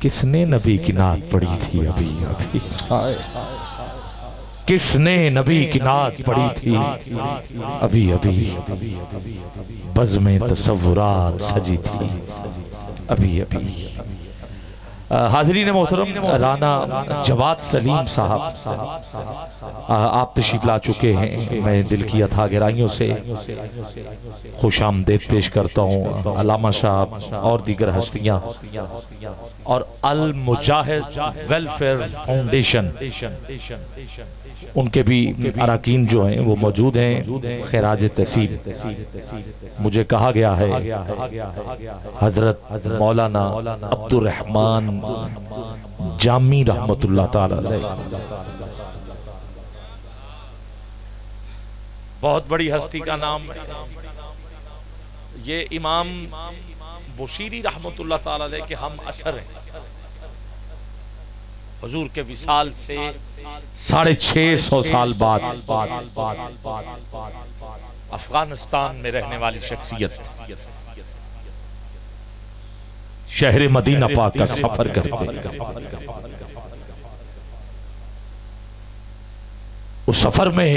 किसने नबी की नात पढ़ी थी अभी अभी? किसने नबी की नात पढ़ी थी अभी अभी? बज़्म तसव्वुरात सजी थी अभी अभी। हाज़रीन मोहतरम, राना जवाद सलीम साहब आप तशरीफ ला चुके हैं। मैं दिल की अथाह गहराइयों से खुशामदीद पेश करता हूँ। अल्लामा साहब और दीगर हस्तियाँ और अल मुजाहिद वेलफेयर फाउंडेशन, उनके भी अरकान जो हैं वो मौजूद हैं। खैराज तहसील मुझे कहा गया है हजरत मौलाना अब्दुर रहमान जामी रहमतुल्लाह ताला अलैह, बहुत बड़ी हस्ती का नाम ये इमाम बुशीरी रहमतुल्लाह ताला अलैह के हम असर हैं। हुजूर के विसाल से 650 साल बाद अफगानिस्तान में रहने वाली शख्सियत शहर मदीना पाक का सफर करते। उस सफर में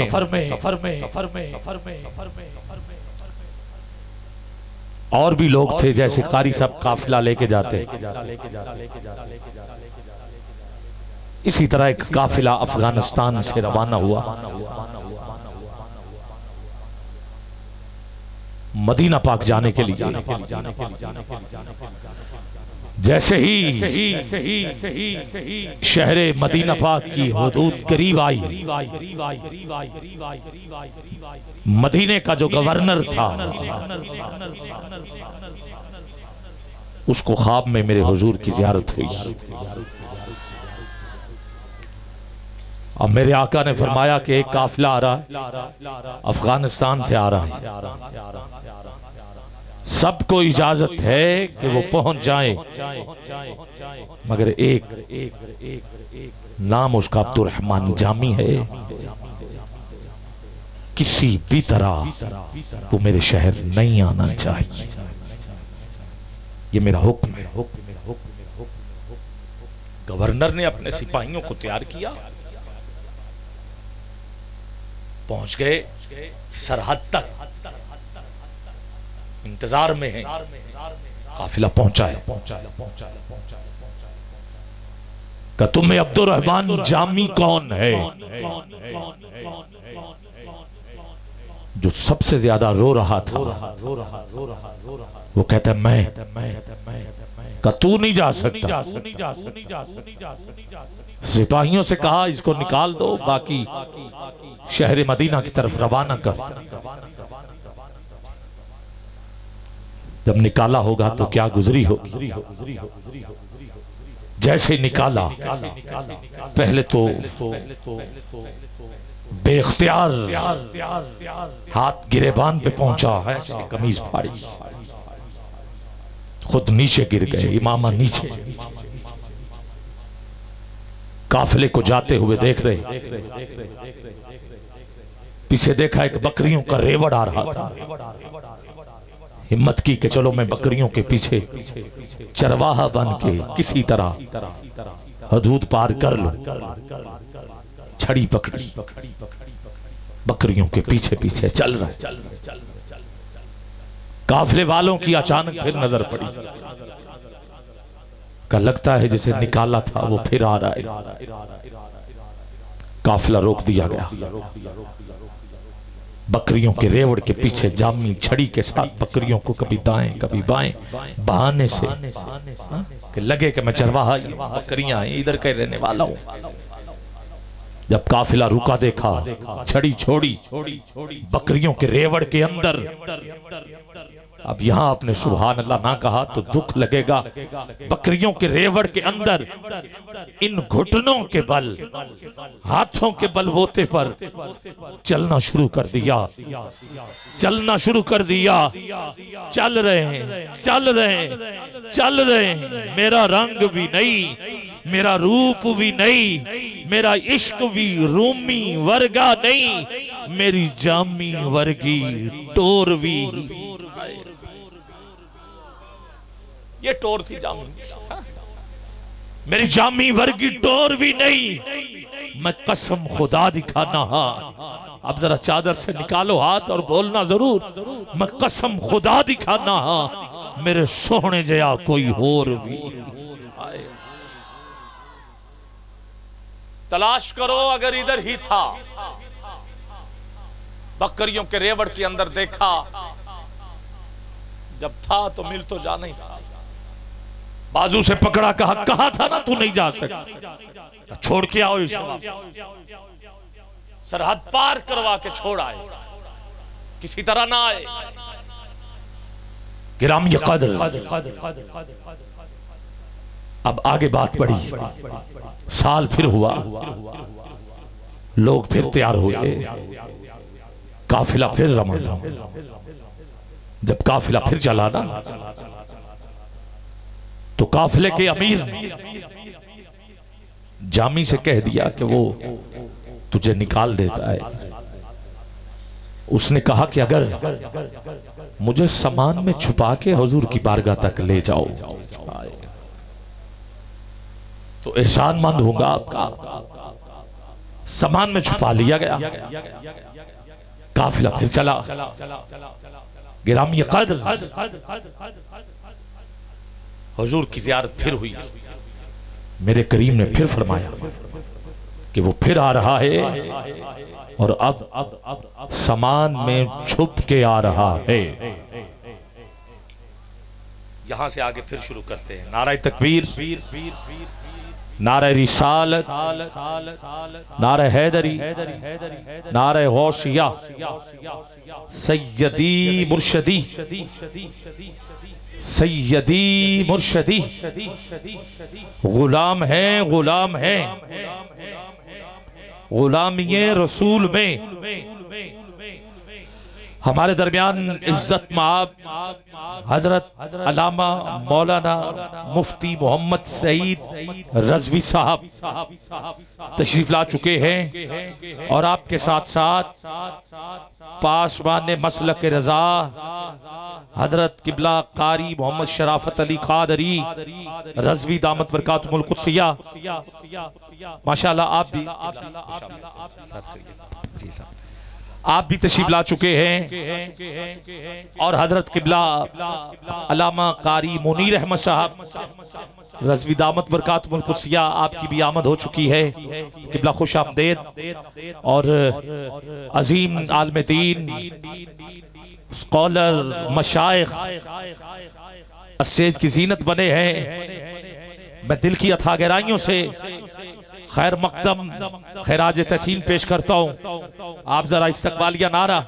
और भी लोग थे, जैसे कारी साहब काफिला लेके जाते, इसी तरह एक काफिला अफगानिस्तान से रवाना हुआ। मदीना पाक जाने के लिए जैसे ही शहरे मदीना पाक की हुदूद करीब आई, मदीने का जो गवर्नर था उसको ख्वाब में मेरे हुजूर की ज़ियारत हुई। अब मेरे आका ने फरमाया कि एक काफिला आ रहा है, अफगानिस्तान से आ रहा है, सबको इजाजत है कि वो पहुंच जाए, मगर एक नाम उसका अब्दुर रहमान जामी है, किसी भी तरह वो मेरे शहर नहीं आना चाहिए, ये मेरा हुक्म है। गवर्नर ने अपने सिपाहियों को तैयार किया, पहुंच गए सरहद तक, इंतजार में है। काफिला पहुंचा है, का तुम्हें अब्दुर रहमान जामी कौन है? जो सबसे ज्यादा रो रहा था वो कहता है मैं। का तू नहीं जा सकता। सिपाहियों से कहा इसको निकाल दो, बाकी शहर मदीना की तरफ रवाना कर। जब निकाला होगा तो क्या गुजरी होगी। जैसे निकाला, पहले तो बेख्तियार हाथ गिरेबान पे पहुंचा है, कमीज फाड़ी, खुद नीचे गिर गए, इमामा नीचे। काफिले को जाते हुए देख रहे, पीछे देखा एक बकरियों का रेवड़ आ रहा था। हिम्मत की कि चलो मैं बकरियों के पीछे चरवाहा बन के किसी तरह हदूद पार कर लूं। छड़ी पकड़ी, बकरियों के पीछे पीछे चल रहा। काफिले वालों की अचानक फिर नजर पड़ी, का लगता है जैसे निकाला था वो फिर आ रहा है। काफिला रोक दिया गया। बकरियों के रेवड़ के पीछे जामी छड़ी के साथ बकरियों को कभी दाएं कभी बाएं बहाने से कि लगे कि मैं चरवाहा, बकरियां इधर का रहने वाला हूं। जब काफिला रुका, देखा छड़ी छोड़ी बकरियों के रेवड़ के अंदर। अब यहां आपने सुभान अल्लाह ना कहा तो दुख लगेगा। बकरियों के रेवड़ के अंदर इन घुटनों के बल, हाथों के बलबूते पर चलना शुरू कर दिया, चलना शुरू कर दिया। चल रहे हैं, चल रहे हैं, चल रहे हैं। मेरा रंग भी नहीं, मेरा रूप भी नहीं, मेरा इश्क भी रूमी वर्गा नहीं, मेरी जामी वर्गी टोर भी। ये टोर थी जामी। मेरी जामी वर्गी डोर भी नहीं, मैं कसम खुदा दिखाना। अब जरा चादर से निकालो हाथ और बोलना जरूर, मैं कसम खुदा दिखाना मेरे सोहने जया कोई और भी। तलाश करो अगर इधर ही था, बकरियों के रेवड़ के अंदर देखा, जब था तो मिल तो जाना ही था। बाजू से पकड़ा, कहा था ना तू नहीं जा सकता, छोड़ के आओ इसे। सरहद पार करवा के छोड़ आए, किसी तरह ना आए। गिरामी कदर। अब आगे बात बढ़ी, साल फिर हुआ, लोग फिर तैयार हुए, काफिला फिर रवाना। जब काफिला फिर चला ना, तो काफिले के अमीर जामी से कह दिया कि वो तुझे निकाल देता है। उसने कहा कि अगर मुझे सामान में छुपा के हुजूर की बारगाह तक ले जाओ तो एहसानमंद होगा आपका। सामान में छुपा लिया गया, काफिला फिर चला। गिरामी कद्र हुजूर की ज़ियारत फिर हुई। मेरे करीम ने फिर फरमाया कि वो फिर आ रहा है और अब सामान में छुप के आ रहा है। यहां से आगे फिर शुरू करते हैं। नारा तकबीर, नारा रिसालत, नारा हैदरी, नारा गौसिया, सैयदी मुर्शदी, सैयदी मुर्शदी। गुलाम है, गुलाम है, गुलामी रसूल में हमारे दरमियान इज्जत माब हजरत अल्लामा मौलाना मुफ्ती मोहम्मद सईद रजवी साहब तशरीफ ला चुके हैं और आपके साथ साथ पासबान मसलक रजा हजरत किबला कारी मोहम्मद शराफत अली कादरी रजवी दामत बरकातुहुल कुद्सिया। माशाल्लाह आप भी तशरीफ ला चुके हैं और हजरत किबला अल्लामा कारी मुनीर अहमद साहब रज़वी दामत बरकातुहुल कुद्सिया आपकी भी आमद हो चुकी है। किबला खुश आमदेद। और अजीम आलम दीन स्कॉलर मशाइख स्टेज की जीनत बने हैं। मैं दिल की अथाह गहराइयों से खैर मकदम खैराज तहसीन पेश करता हूँ। आप जरा इस्तकबालिया नारा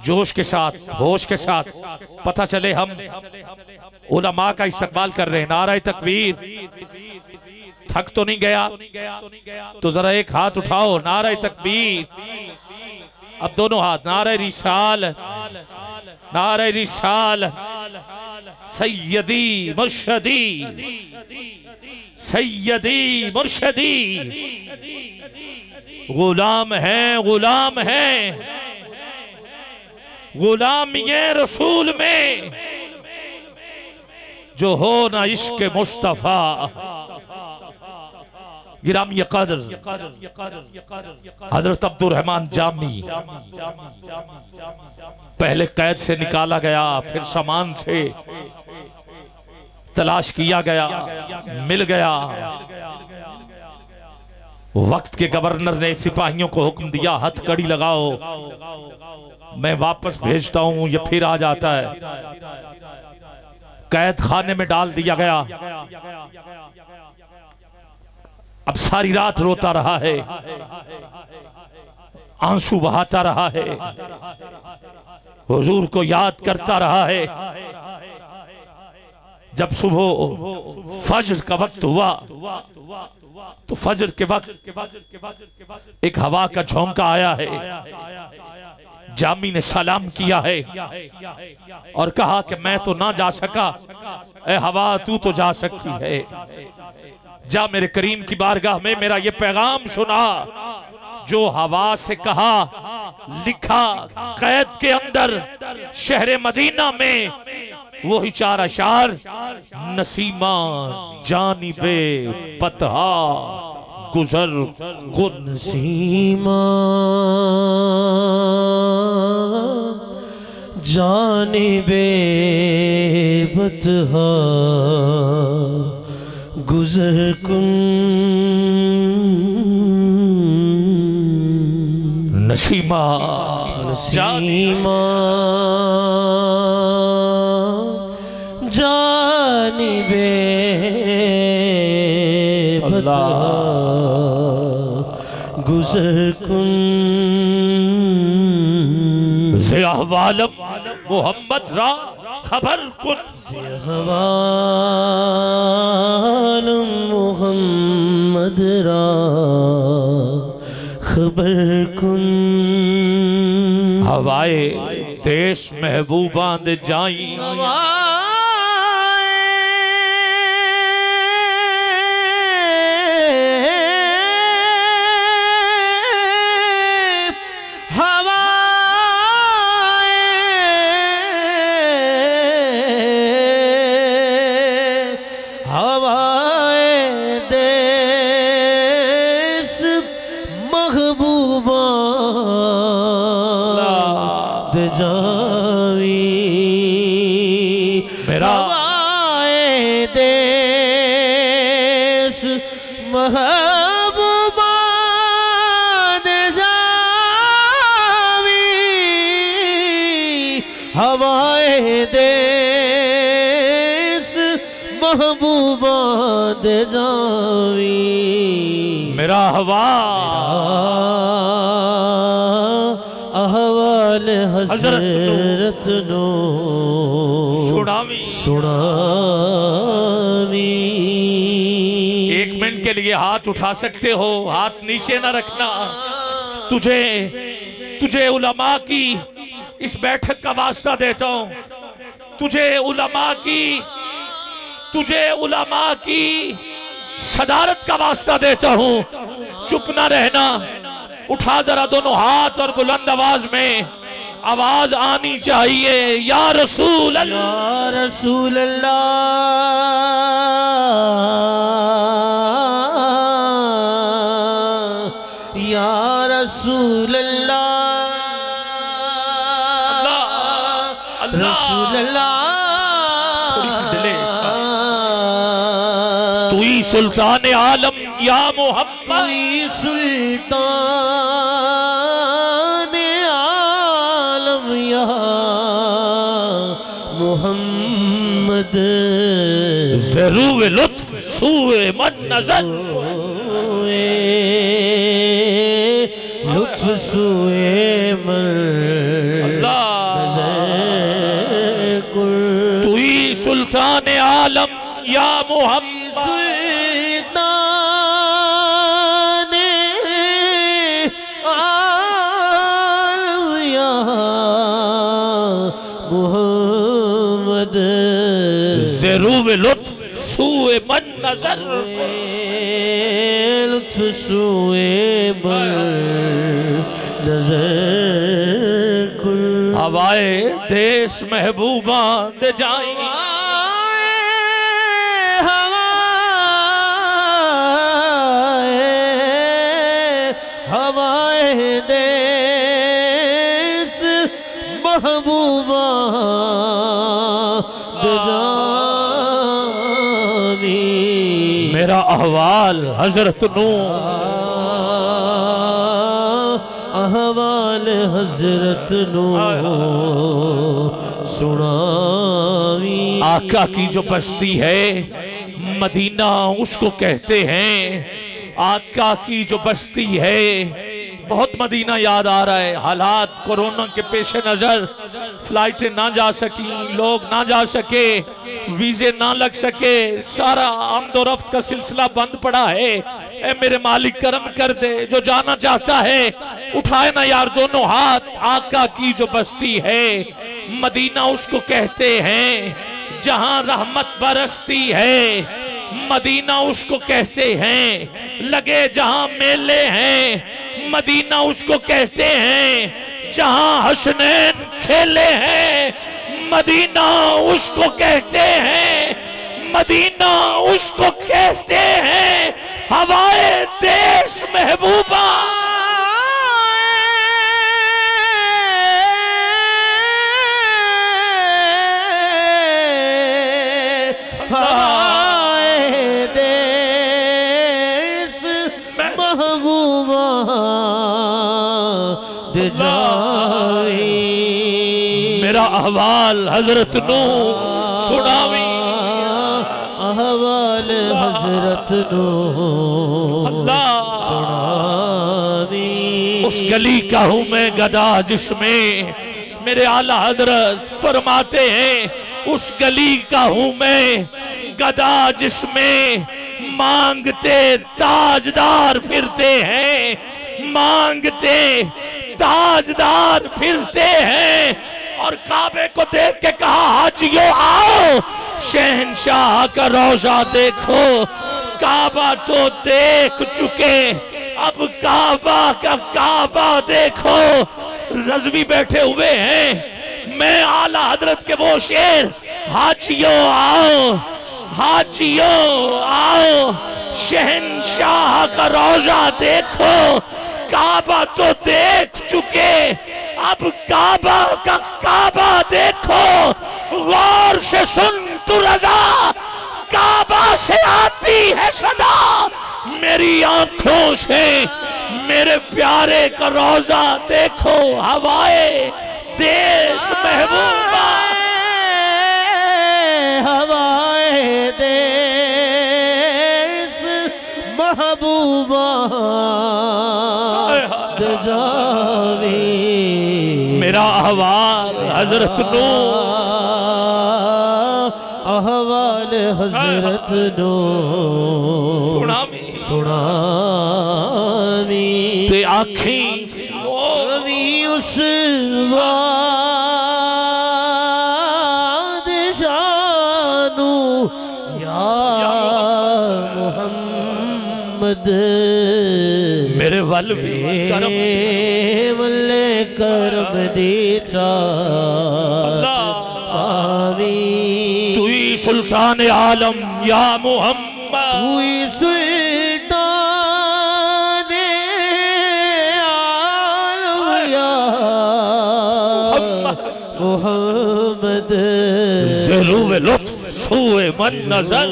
जोश के साथ, होश के साथ, पता चले हम उलमा का इस्तकबाल कर रहे हैं। नारा तकबीर। थक तो नहीं गया तो जरा एक हाथ उठाओ। नारा तकबीर। अब दोनों हाथ। नारा रिसाल, नारा रिसाल, सैयदी मुर्शदी, सैयदी मुर्शदी। गुलाम है, गुलाम है, गुलाम ये रसूल में जो हो ना इश्क मुस्तफा। गिरामी कदर हजरत अब्दुर रहमान जामी पहले कैद से निकाला गया, फिर सामान से तलाश किया गया, मिल गया। वक्त के गवर्नर ने सिपाहियों को हुक्म दिया हथकड़ी लगाओ, मैं वापस भेजता हूं। ये फिर आ जाता है। कैद खाने में डाल दिया गया। अब सारी रात रोता रहा है, आंसू बहाता रहा है, हुजूर को याद करता रहा है। जब सुबह फजर का वक्त हुआ तो फजर के वक्त एक हवा का झोंका आया है। जामी ने सलाम किया है और कहा कि मैं तो ना जा सका, ए हवा तू तो जा सकती है। जा मेरे करीम की बारगाह में मेरा ये पैगाम सुना जो हवा से कहा, लिखा कैद के अंदर शहर मदीना में वही चार अशार नसीमा जानिबे पतहा गुजर कुन। नसीमा जानिबे पतहा गुजर कुन। नसीमा नसीमा जानिबे पतहा गुजर कुन। ज़ियावालम मोहम्मद रा खबर कुन। ज़ियावालम मोहम्मद रा खबर कुन। हवाए देश महबूबा दे जाई हवाए देश महबूबा दे जावी। मेरा हवा अहवाल हज़रत नो सुनावी सुनावी। एक मिनट के लिए हाथ उठा सकते हो, हाथ नीचे ना रखना। तुझे उलमा की इस बैठक का वास्ता देता हूं। तुझे उलमा की सदारत का वास्ता देता हूं। चुप ना रहना, उठा जरा दोनों हाथ और बुलंद आवाज में आवाज आनी चाहिए। या रसूल अल्लाह, या रसूल अल्लाह, या रसूल अल्लाह, रसूल अल्लाह। तू ही सुल्तान आलम या मोहम्मद, सुल्तान आलम या मोहम्मद। ज़रूर लुत्फ सूए मन नजर, लुत्फ सूए मन सुल्तान आलम या मोहम्मद। सुल्तान आलम या मोहम्मद। ज़रूर लुत्फ सूए मन नजर, लुत्फ सूए मन नजर। हवाए देश महबूबा दे जाई, हवाए देश महबूबा दे जावी। मेरा अहवाल हजरत नू, अहवाल हजरत नो सुनावी। आका की जो बस्ती है मदीना उसको कहते हैं। आका की जो बस्ती है, बहुत मदीना याद आ रहा है। हालात कोरोना के पेश नजर फ्लाइटें ना जा सकी, लोग ना जा सके, वीजे ना लग सके, सारा आमदोरफ्त का सिलसिला बंद पड़ा है। ए मेरे मालिक करम कर दे, जो जाना चाहता है उठाए ना यार दोनों हाथ। आका की जो बस्ती है मदीना उसको कहते हैं, जहां रहमत बरसती है मदीना उसको कहते हैं। लगे जहां मेले हैं मदीना उसको कहते हैं। जहां हसनैन खेले हैं मदीना उसको कहते हैं, मदीना उसको कहते हैं हवाए देश महबूबा। मेरा अहवाल हजरत नू सुनावी, अहवाल हजरत नू सुनावी। उस गली का हूं मैं गदा जिसमें मेरे आला हजरत फरमाते हैं, उस गली का हूं मैं गदा जिसमें मांगते ताजदार फिरते हैं, मांगते ताजदार फिरते हैं। और काबे को देख के कहा हाजियो आओ शहंशाह का रोजा देखो। काबा तो देख चुके, अब काबा का काबा देखो। रज़वी बैठे हुए हैं, मैं आला हजरत के वो शेर हाजियो आओ, हाजियो आओ शहंशाह का रोजा देखो। काबा तो देख चुके, अब काबा का काबा देखो। गौर से सुन तू रजा, काबा से आती है सदा, मेरी आंखों से मेरे प्यारे का रोजा देखो। हवाए देश महबूबा, हवाए देश महबूबा जावी। मेरा अहवाल हजरत नू, अहवाल हजरत नू सुनावी, सुनावी। ते आखी उस बादशानू या मोहम्मद मेरे वल भी करम वल्ले करम दी चावी। तू ही सुल्तान आलम या मोहम्मद, तू ही सुल्तान आलम या मोहम्मद। ज़रूर लुत्फ सूए मन नजर,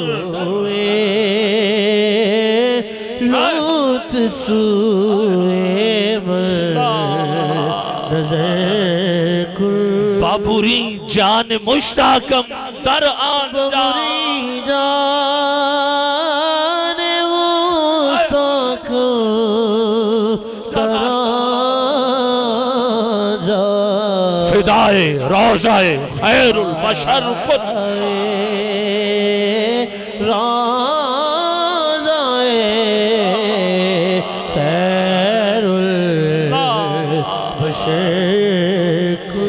लुत्फ सूए मन नजर कुल। बाबुरी जान मुश्ताकम दर आन बाबुरी जान मुश्ताकम दर आन जा। फिदाए रोज़ाए खैरुल बशर खुद,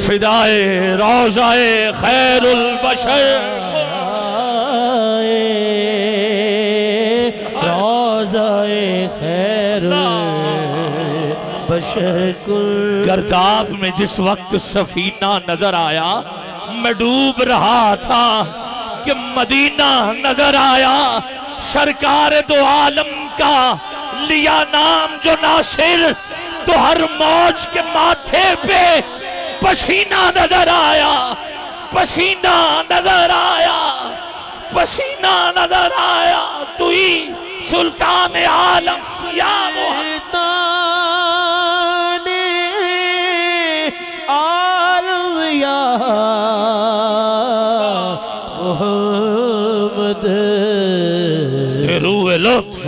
फिदाए रोज़ाए खैरुल बशर, रोज़ाए खैरुल बशर। गर्दाब में जिस वक्त सफीना नजर आया, मैं डूब रहा था कि मदीना नजर आया। सरकार दो आलम का लिया नाम जो नासिर, तो हर मौज के माथे पे पसीना नजर आया, पसीना नजर आया, पसीना नजर आया। तू ही सुल्तान आलम या मोहम्मद, आलम या मोहम्मद। ज़रूर लुत्फ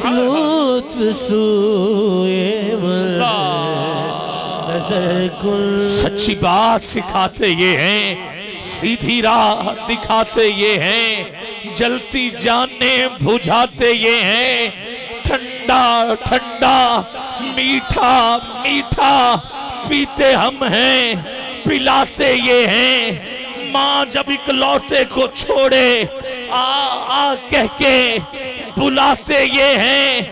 लुत्फ सूए सच्ची बात सिखाते ये हैं, सीधी राह दिखाते ये हैं, जलती जाने बुझाते ये हैं। ठंडा ठंडा मीठा मीठा पीते हम हैं, पिलाते ये हैं। माँ जब इकलौते को छोड़े आ आ कह के बुलाते ये हैं।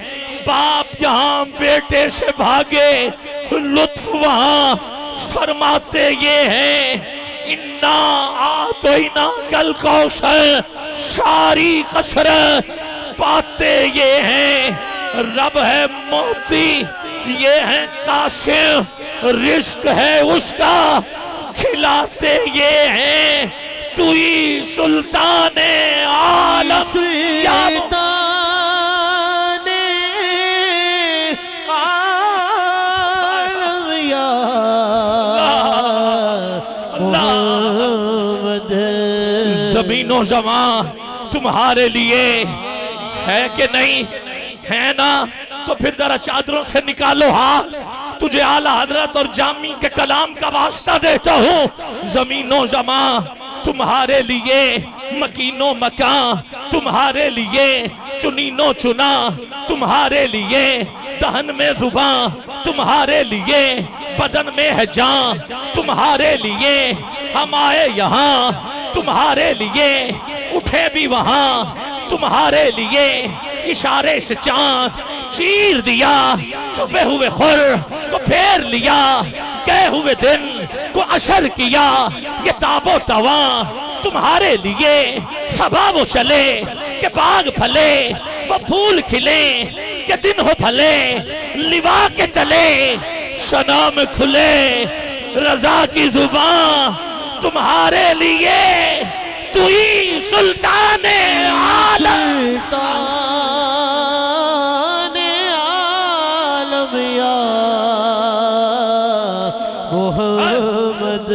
बाप यहाँ बेटे से भागे, लुत्फ वहाँ फरमाते ये हैं इन्ना आतोइना कल कौशल सारी कसरत पाते ये हैं रब है मोती ये है काशिफ रिस्क है उसका खिलाते ये हैं तू ही सुल्तान आलम ज़मीनो ज़मा तुम्हारे लिए है कि नहीं है ना तो फिर जरा चादरों से निकालो हाथ तुझे आला हजरत और जामी के कलाम का वास्ता देता हूँ ज़मीनो ज़मा तुम्हारे लिए मकीनो मकान तुम्हारे लिए चुनीनो चुना तुम्हारे लिए दहन में जुबान तुम्हारे लिए बदन में है जान तुम्हारे लिए हम आए यहाँ तुम्हारे लिए उठे भी वहां तुम्हारे लिए इशारे से चांद चीर दिया छुपे हुए खुर को फेर लिया गए हुए दिन को असर किया ये ताबो तवा तुम्हारे लिए सभा वो चले के बाग फले वो फूल खिले के दिन हो भले लिवा के तले सनाम खुले रजा की जुबान तुम्हारे लिए तू ही सुल्तान आलम या मोहम्मद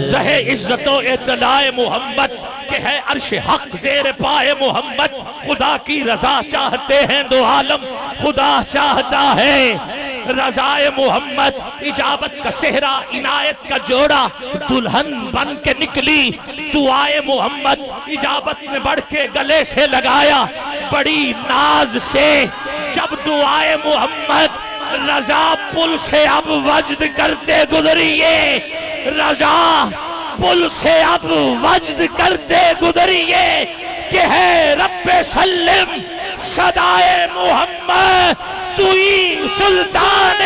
ज़हे इज्जतो एतलाए मोहम्मद के है अर्श हक ज़ेर पाए मोहम्मद खुदा की रजा चाहते हैं दो आलम खुदा चाहता है रजाए मोहम्मद इजाबत का सेहरा इनायत का जोड़ा दुल्हन बन के निकली दुआए मोहम्मद इजाबत ने बढ़ के गले से लगाया बड़ी नाज से जब दुआए मोहम्मद रजा पुल से अब वजद करते गुजरिए रजा पुल से अब वजद करते गुजरिए कि है रब्बे सल्लिम सदाए मोहम्मद तू ही सुल्तान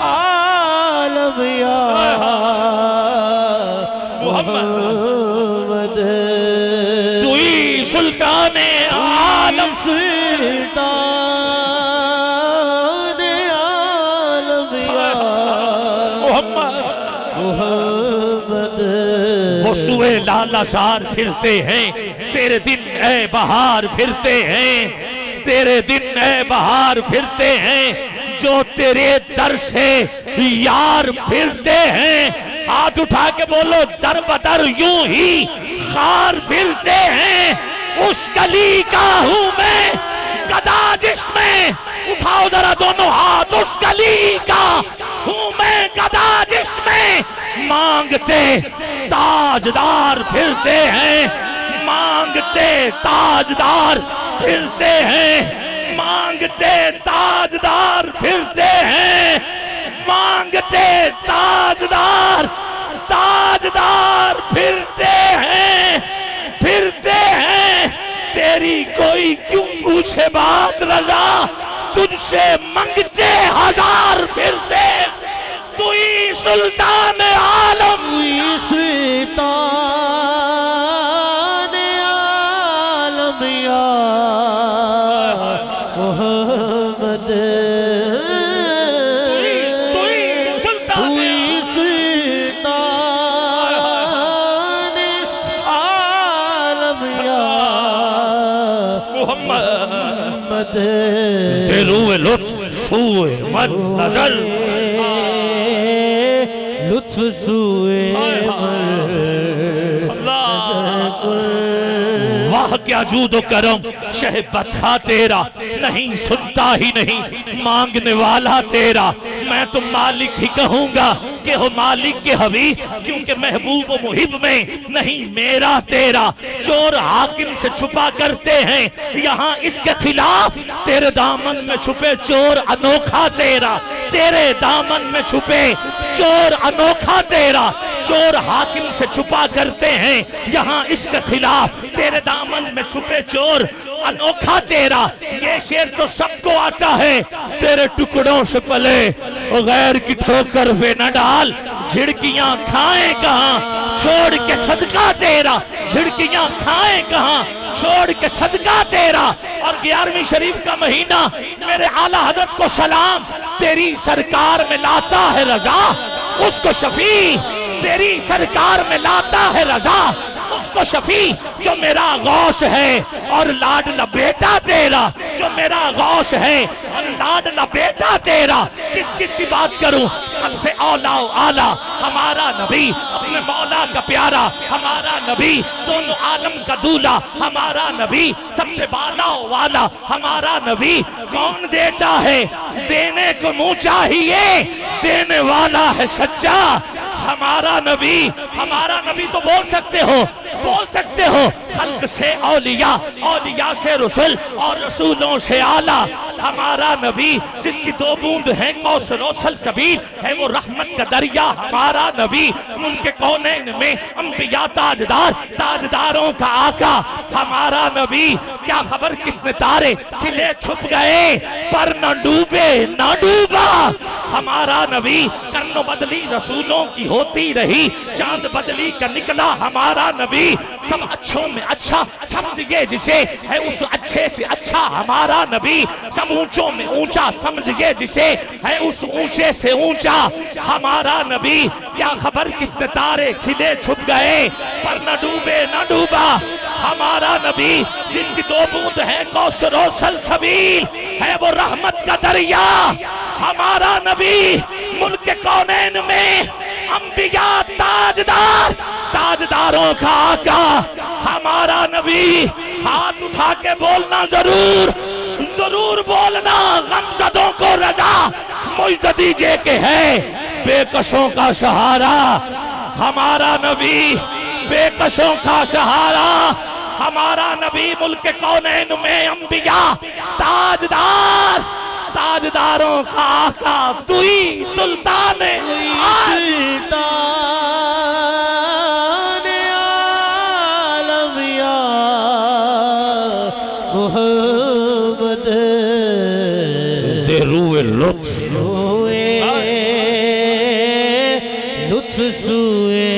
आलम या मोहम्मद तू ही सुल्तान आलम सुए लालासार फिरते हैं तेरे दिन ए बहार फिरते हैं तेरे दिन ए बहार फिरते हैं जो तेरे दर से यार फिरते हैं हाथ उठा के बोलो दर बदर यूं ही खार फिरते हैं उस गली का हूं मैं गदा जिसमें उठाओ जरा दोनों हाथ उस गली का हूं मैं गदा जिसमें मांगते ताजदार फिरते हैं मांगते ताजदार फिरते हैं मांगते ताजदार फिरते हैं मांगते ताजदार ताजदार फिरते हैं तेरी कोई क्यों पूछे बात रजा तुझसे मंगते हजार फिरते तू ही सुल्तान आलम सुल्तान आलम या मोहम्मद ज़रूर लुत्फ सूए मत नजर लुत्फ सूए वाह क्या जूदो करम शह बता तेरा नहीं सुनता ही नहीं मांगने वाला तेरा मैं तो मालिक ही कहूंगा कि हो मालिक के हबीब क्योंकि महबूब व मुहिब में नहीं मेरा तेरा चोर हाकिम से छुपा करते हैं यहाँ इसके खिलाफ तेरे दामन में छुपे चोर अनोखा तेरा तेरे दामन में छुपे चोर अनोखा तेरा चोर हाकिम से छुपा करते हैं, यहाँ इसके खिलाफ तेरे दामन में छुपे चोर अनोखा तेरा। ये शेर तो सबको आता है, तेरे टुकड़ों से पले गैर की ठोकर पे न डाल, झिड़कियां खाए कहां छोड़ के सदका तेरा, झिड़कियां खाए कहां छोड़ के सदका तेरा। और 11वीं शरीफ का महीना, मेरे आला हजरत को सलाम, तेरी सरकार में लाता है रजा, उसको शफी तेरी सरकार में लाता है रजा, उसको शफी जो मेरा गौस है और लाडला बेटा तेरा, जो मेरा गौस है और लाडला बेटा तेरा। किस किस की बात करूं, सबसे औला आला हमारा नबी, अपने मौला का प्यारा हमारा नबी, दोनों आलम का दूल्हा हमारा नबी, सबसे बाला वाला हमारा नबी। कौन देता है, देने को मुंह चाहिए, देने वाला है सच्चा हमारा नबी। हमारा नबी तो बोल सकते हो, बोल सकते हो, खल्क से औलिया, औलिया से रसूल और रसूलों से आला हमारा नबी, जिसकी 2 बूंद है कौसर और सलसबील है, वो रहमत का दरिया हमारा नबी। उनके कौनैन में अंबिया ताजदार, ताजदारों का आका हमारा नबी। क्या खबर कितने तारे खिले छुप गए पर न डूबे न डूबा हमारा नबी। कर्नो बदली रसूलों की होती रही, चांद बदली का निकला हमारा नबी। सब अच्छों में अच्छा समझिए जिसे, है उस अच्छे से अच्छा हमारा नबी। सब ऊंचों में ऊंचा समझिए जिसे, है उस ऊंचे से ऊंचा हमारा नबी। क्या खबर कितने तारे खिले छुप गए पर न डूबे न डूबा हमारा नबी, जिसकी 2 बूंद है कौसर और सलसबील है, वो रहमत का दरिया हमारा नबी। मुल्क कौनैन में अंबिया ताजदार, ताजदारों का आका हमारा नबी। हाथ उठा के बोलना जरूर, जरूर बोलना, गमज़दों को रजा मुझ दीजिए के है, बेकसों का सहारा हमारा नबी, बेकसों का सहारा हमारा नबी। मुल्क कौनैन में अंबिया ताजदार, ताजदारों का आका, तू ही सुल्तान सुल्तान आलम या मोहम्मद, ज़रूर लुत्फ लुत्फ सुए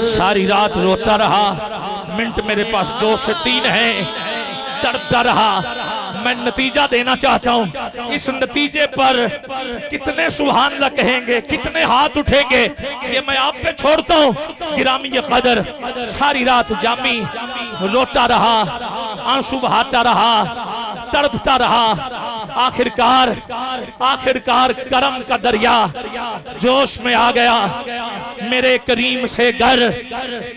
सारी रात रोता रहा, मिनट मेरे पास 2 से 3 है, डरता रहा। मैं नतीजा देना चाहता हूँ, इस नतीजे पर कितने सुभान अल्लाह कहेंगे, कितने हाथ उठेंगे, ये मैं आप पे छोड़ता हूँ। गिरामी कदर सारी रात जामी रोता रहा, आंसू बहाता रहा, तड़पता रहा। आखिरकार करम का दरिया जोश में आ गया। मेरे करीम से घर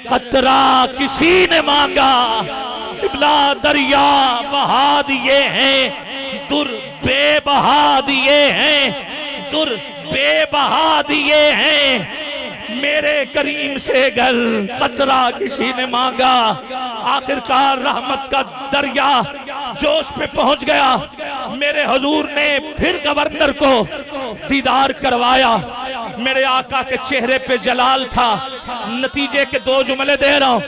कतरा किसी ने मांगा, इबला दरिया बहा दिए हैं, दुर बेबहा दिए हैं, दुर बेबहा दिए हैं। मेरे करीम से घर कतरा किसी ने मांगा। आखिरकार रहमत का दरिया जोश पे पहुंच गया। मेरे हुजूर ने फिर गवर्नर को दीदार करवाया। मेरे आका के चेहरे पे जलाल था। नतीजे के 2 जुमले दे रहा हूं।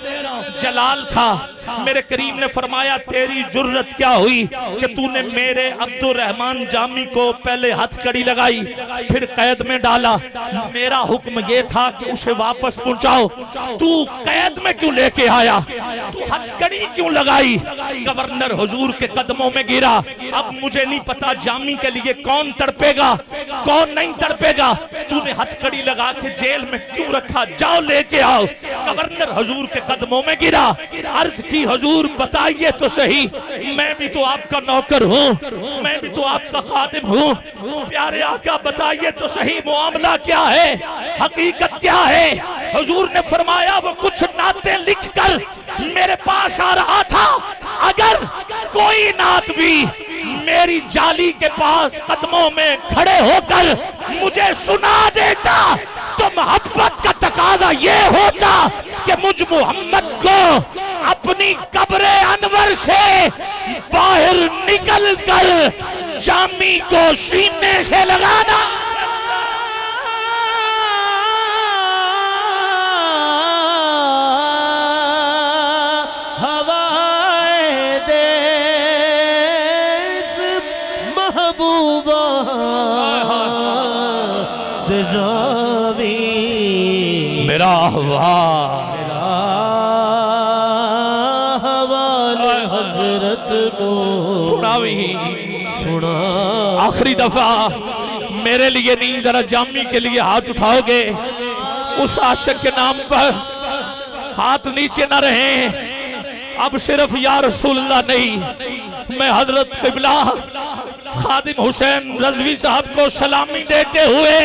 जलाल था। मेरे करीम ने फरमाया, तेरी जुर्रत क्या हुई कि तूने मेरे अब्दुल रहमान जामी को पहले हथकड़ी लगाई, फिर कैद में डाला। मेरा हुक्म ये था कि उसे वापस पहुंचाओ, तू कैद में क्यों लेके आया, तू हथकड़ी क्यों लगाई? गवर्नर हुजूर के कदमों में गिरा। अब मुझे नहीं पता जामी के लिए कौन तड़पेगा कौन नहीं तड़पेगा। तूने हथकड़ी लगा के जेल में क्यों रखा, जाओ लेके आओ। गवर्नर हुजूर के कदमों में गिरा। अर्ज की, हुजूर बताइए तो सही, मैं भी तो आपका नौकर हूँ, मैं भी तो आपका खादिम हूँ। प्यारे आका बताइए तो सही, मामला क्या है, हकीकत क्या है? हुजूर ने फरमाया, वो कुछ नाते लिखकर मेरे पास आ रहा था। अगर कोई नात भी मेरी जाली के पास कदमों में खड़े होकर मुझे सुना देता तो मोहब्बत का तकाजा ये होता कि मुझ मोहम्मद को अपनी कब्रे अनवर से बाहर निकल कर जामी को सीने से लगाना। वाह वाह। हवाले हजरत को सुनावी सुना। आखिरी दफा मेरे लिए नहीं, जरा जामी के लिए हाथ उठाओगे? उस आशिक के नाम पर हाथ नीचे न रहे। अब सिर्फ या रसूलुल्लाह नहीं, मैं हजरत क़िबला खादिम हुसैन रज़वी साहब को सलामी देते हुए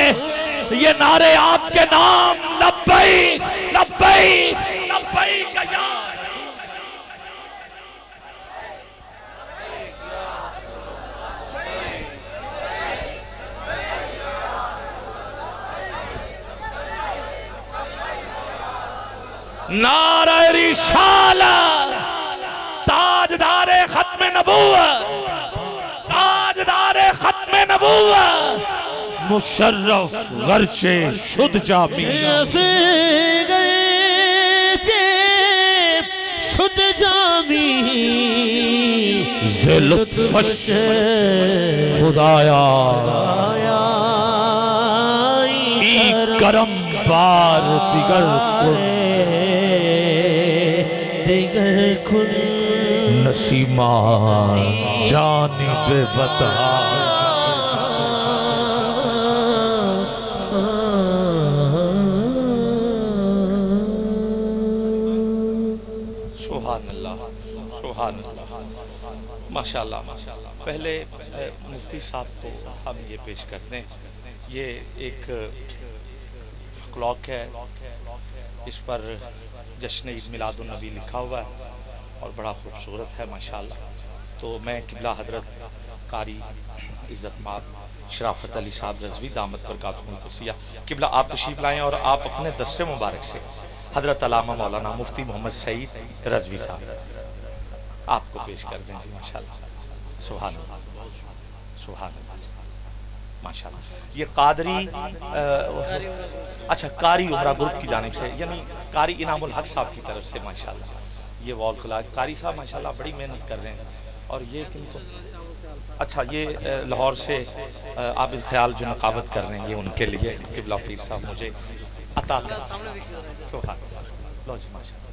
ये नारे आपके नाम लब्बैक लब्बैक लब्बैक या नारे रिसालत, ताजदारे खत्म नबूवत, ताजदारे खत्म नबूवत, मुशर्रफ गर्चे शुद्ध जामी, शुद्ध जामी, ज़े लुत्फ़ खुदाया ई करम बार दिगर दिगर खुल नसीमा जानिब बता। सुभान अल्लाह, सुभान अल्लाह, माशाअल्लाह माशाअल्लाह। पहले मुफ्ती साहब को हम ये पेश करते हैं। ये एक क्लॉक है, इस पर जश्न ईद मिलादुन नबी लिखा हुआ है और बड़ा खूबसूरत है माशाअल्लाह। तो मैं क़िबला हजरत कारी इज़्ज़त माब शराफत अली साहब रज़वी दामत बरकातुहुल कुर्सिया, क़िबला आप तशरीफ़ लाएँ और आप अपने दस्ते मुबारक से हजरत अल्लामा मौलाना मुफ्ती मोहम्मद सईद रज़वी साहब आपको पेश कर दें जी माशाअल्लाह। सुभान अल्लाह, सुभान अल्लाह, माशाअल्लाह। ये कादरी अच्छा कारी उमरा ग्रुप की जानिब से, यानी कारी इनामुल हक साहब की तरफ से माशाअल्लाह ये वॉल खुला। कारी साहब माशाअल्लाह बड़ी मेहनत कर रहे हैं। और ये किनको अच्छा ये लाहौर से आबिद ख्याल जो नकाबत कर रहे हैं, ये उनके लिए क़िबला पीर साहब मुझे अता कर। सुभान अल्लाह, लो जी माशाअल्लाह,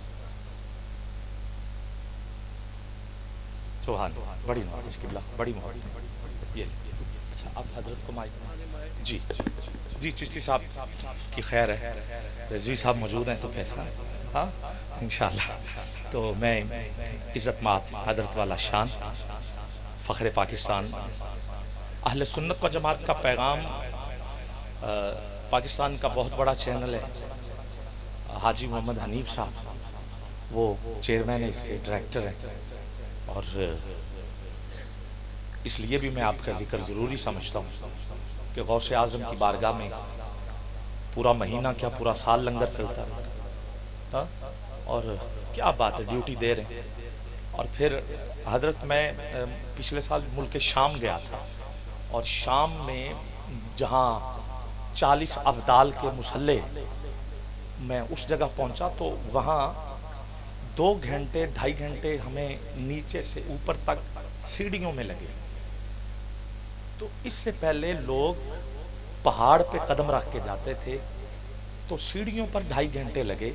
सुभान, बड़ी नवाज़िश क़िबला, बड़ी मोहब्बत। ये अच्छा अब हजरत को माइक जी जी चिश्ती साहब की खैर है, रज़वी साहब मौजूद हैं तो फिर हाँ इंशाअल्लाह। तो मैं इज़्ज़त माब हजरत वाला शान फ़ख्र पाकिस्तान अहले सुन्नत व जमात का पैगाम, पाकिस्तान का बहुत बड़ा चैनल है, हाजी मोहम्मद हनीफ साहब वो चेयरमैन है, इसके डायरेक्टर हैं। और इसलिए भी मैं आपका जिक्र ज़रूरी समझता हूँ कि गौसे आज़म की बारगाह में पूरा महीना क्या पूरा साल लंगर चलता है। हाँ? और क्या बात है, ड्यूटी दे रहे हैं। और फिर हजरत मैं पिछले साल मुल्क शाम गया था और शाम में जहाँ 40 अब्दाल के मुसल्ले, मैं उस जगह पहुँचा तो वहाँ 2 घंटे 2.5 घंटे हमें नीचे से ऊपर तक सीढ़ियों में लगे। तो इससे पहले लोग पहाड़ पे कदम रख के जाते थे, तो सीढ़ियों पर 2.5 घंटे लगे,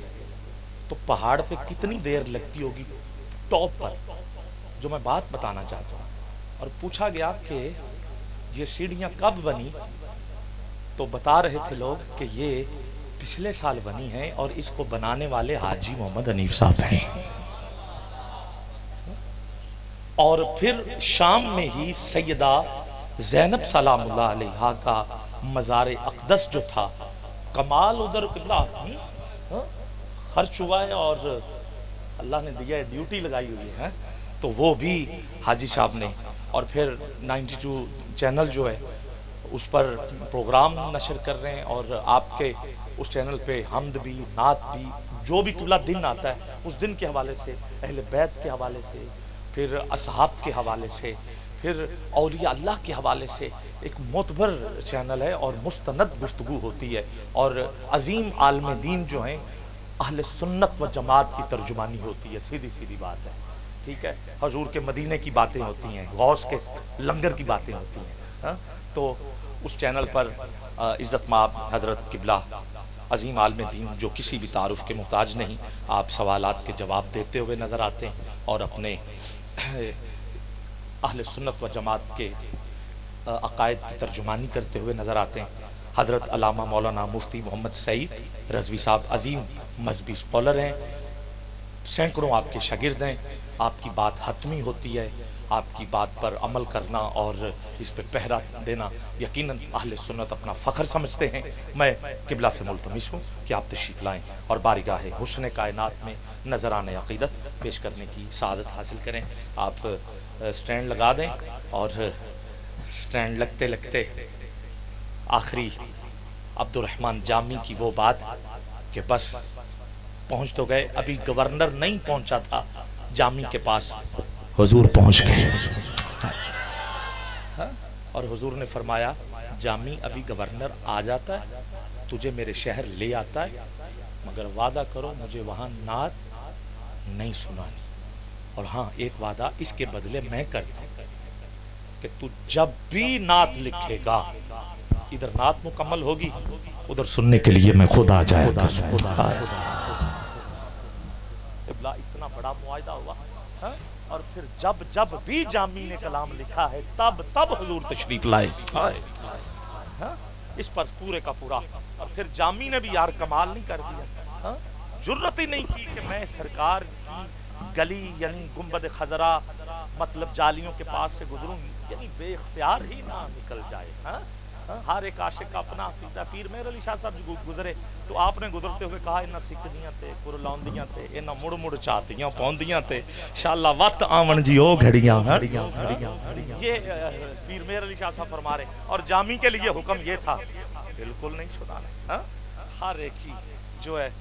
तो पहाड़ पे कितनी देर लगती होगी टॉप पर, जो मैं बात बताना चाहता हूँ। और पूछा गया कि ये सीढ़ियाँ कब बनी, तो बता रहे थे लोग कि ये पिछले साल बनी है और इसको बनाने वाले हाजी मोहम्मद हनीफ साहब हैं। और फिर शाम में ही सैयदा ज़ैनब सलामुल्लाह अलैहा का मज़ार अक़दस जो था, कमाल उधर क़िबला खर्च हुआ है और अल्लाह ने दिया है, ड्यूटी लगाई हुई है, तो वो भी हाजी साहब ने। और फिर 92 चैनल जो है उस पर प्रोग्राम नशर कर रहे हैं और आपके उस चैनल पे हमद भी, नात भी, जो भी क़िबला दिन आता है उस दिन के हवाले से, अहले बैत के हवाले से, फिर असहाब के हवाले से, फिर औलिया अल्लाह के हवाले से एक मोतबर चैनल है और मुस्तनद गुफ्तगू होती है। और अजीम आलम दीन जो हैं अहले सुन्नत व जमात की तर्जुमानी होती है, सीधी सीधी बात है, ठीक है। हजूर के मदीने की बातें होती हैं, गौस के लंगर की बातें होती हैं। तो उस चैनल पर इज़्ज़त माब हज़रत क़िबला अजीम आलम दीन जो किसी भी तारुफ के मोहताज नहीं, आप सवालात के जवाब देते हुए नज़र आते हैं और अपने अहले सुन्नत व जमात के अकायद की तर्जुमानी करते हुए नज़र आते हैं। हज़रत अल्लामा मौलाना मुफ्ती मोहम्मद सईद रज़वी साहब अजीम मजहबी स्कॉलर हैं, सैकड़ों आपके शागिर्द हैं। आपकी बात हतमी होती है, आपकी बात पर अमल करना और इस पर पहरा देना यकीनन अहले सुन्नत अपना फ़ख्र समझते हैं। मैं किबला से मुल्तमिस हूँ कि आप तशरीफ़ लाएँ और बारगाह हुस्न कायनात में नज़राने अक़ीदत पेश करने की सआदत हासिल करें। आप स्टैंड लगा दें और स्टैंड लगते लगते आखिरी अब्दुर्रहमान जामी की वो बात कि बस पहुँच तो गए, अभी गवर्नर नहीं पहुँचा था जामी के पास, हुजूर पहुँच गए। और हुजूर ने फरमाया जामी अभी गवर्नर आ जाता है, तुझे मेरे शहर ले आता है, मगर वादा करो मुझे वहाँ नात नहीं सुनाए। और हाँ एक वादा इसके बदले मैं करता हूँ कि तू जब भी नात लिखेगा, इधर नात मुकम्मल होगी उधर सुनने के लिए मैं खुद आ जाएगा। इतना बड़ा मुआहदा हुआ है? और फिर जब जब भी जामी ने कलाम लिखा है तब तब हुजूर तशरीफ लाए। इस पर पूरे का पूरा। और फिर जामी ने भी यार कमाल नहीं कर दिया, जुर्रत ही नहीं की कि मैं सरकार की गली यानी गुंबद खजरा मतलब जालियों के पास से गुजरूं, यानी बेख्तियार ही ना निकल जाए। हर एक आशिक का अपना अकीदा। पीर मेहर अली शाह साहब गुजरे तो आपने गुजरते हुए कहा इन्ना सिकदियां ते कुरलाउंदियां ते इन्ना मुड़ मुड़ चाहतियां पौंदियां ते शाला वत आवन जी ओ घड़ियां। ये पीर मेहर अली शाह साहब फरमा रहे। और जामी के लिए हुक्म ये था बिल्कुल नहीं सुनाना। हर एक की जो है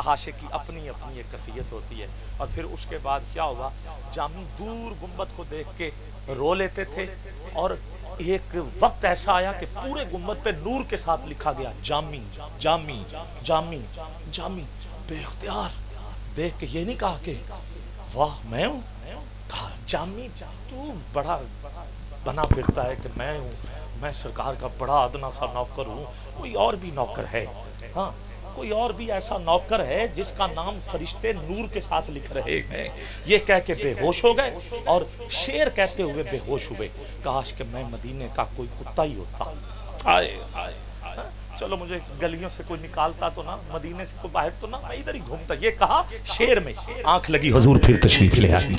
आशिक की अपनी अपनी एक कैफियत होती है। और फिर उसके बाद क्या हुआ, जामी दूर गुंबद को देख के रो लेते थे और एक वक्त ऐसा आया कि पूरे गुंबद पे नूर के साथ लिखा गया जामी जामी जामी जामी। बेख्तियार देख के ये नहीं कहा कि वाह मैं हूँ, कहा जामी तू बड़ा बना फिरता है कि मैं हूँ, मैं सरकार का बड़ा अदना सा नौकर हूँ, कोई और भी नौकर है। हाँ कोई और भी ऐसा नौकर है जिसका नाम फरिश्ते नूर के साथ लिख रहे हैं। ये कह के बेहोश हो गए और शेर कहते हुए बेहोश हुए। काश कि मैं मदीने का कोई कुत्ता ही होता। आए चलो मुझे गलियों से कोई निकालता तो ना, मदीने से कोई बाहर तो ना, मैं इधर ही घूमता। ये कहा शेर में आंख लगी, हुजूर फिर तशरीफ ले आए।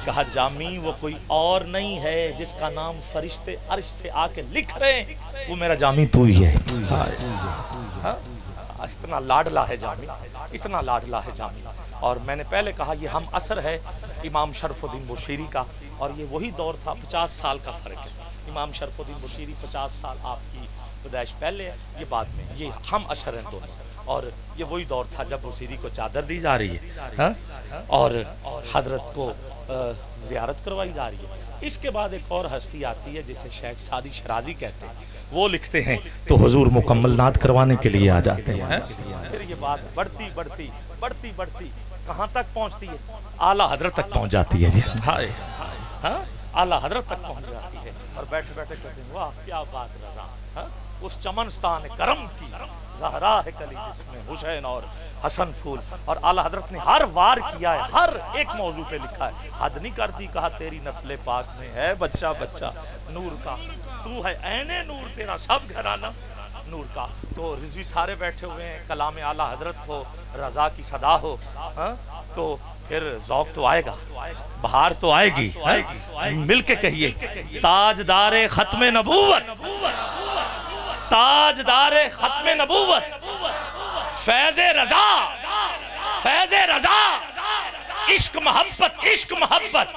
कहा जामी वो कोई और नहीं है जिसका नाम फरिश्ते अर्श से आके लिख रहे हैं, वो मेरा जामी तू ही है। इतना लाडला है जामी, इतना लाडला है जामी। और मैंने पहले कहा ये हम असर है इमाम शरफुद्दीन बुशीरी का, और ये वही दौर था। 50 साल का फ़र्क है। इमाम शरफुद्दीन बुशीरी 50 साल आपकी पैदाइश पहले है, ये बाद में, ये हम असर हैं दोनों। और ये वही दौर था जब बुशीरी को चादर दी जा रही है और हजरत को ज़ियारत करवाई जा रही है। इसके बाद एक और हस्ती आती है जिसे शेख सादी शराजी कहते हैं। वो लिखते हैं तो हुजूर मुकम्मल नात करवाने के लिए आ जाते हैं। फिर ये बात बढ़ती बढ़ती बढ़ती बढ़ती कहाँ तक पहुँचती है, आला हजरत तक पहुँच जाती है जी। हाँ आला हजरत तक पहुँच जाती है। और बैठे बैठे कहते हैं वाह क्या बात रज़ा, उस चमनस्तान करम की ज़हरा है कली जिसमें हुसैन और हसन फूल। और आला हजरत ने हर वार किया है, हर एक मौजू पे लिखा है। हद नहीं कर दी, कहा तेरी नस्ले पाक में है बच्चा बच्चा नूर का, तू है ऐने नूर, तेरा सब घराना नूर का। तो रिजवी सारे बैठे हुए हैं, कलाम आला हजरत हो, रजा की सदा हो, तो फिर ज़ौक़ तो आएगा, बहार तो आएगी। मिलके कहिए ताजदारे खत्मे नबूवत, ताजदारे खत्मे नबूवत, फैज़े रजा, फैज़े रजा, इश्क मोहब्बत, इश्क मोहब्बत,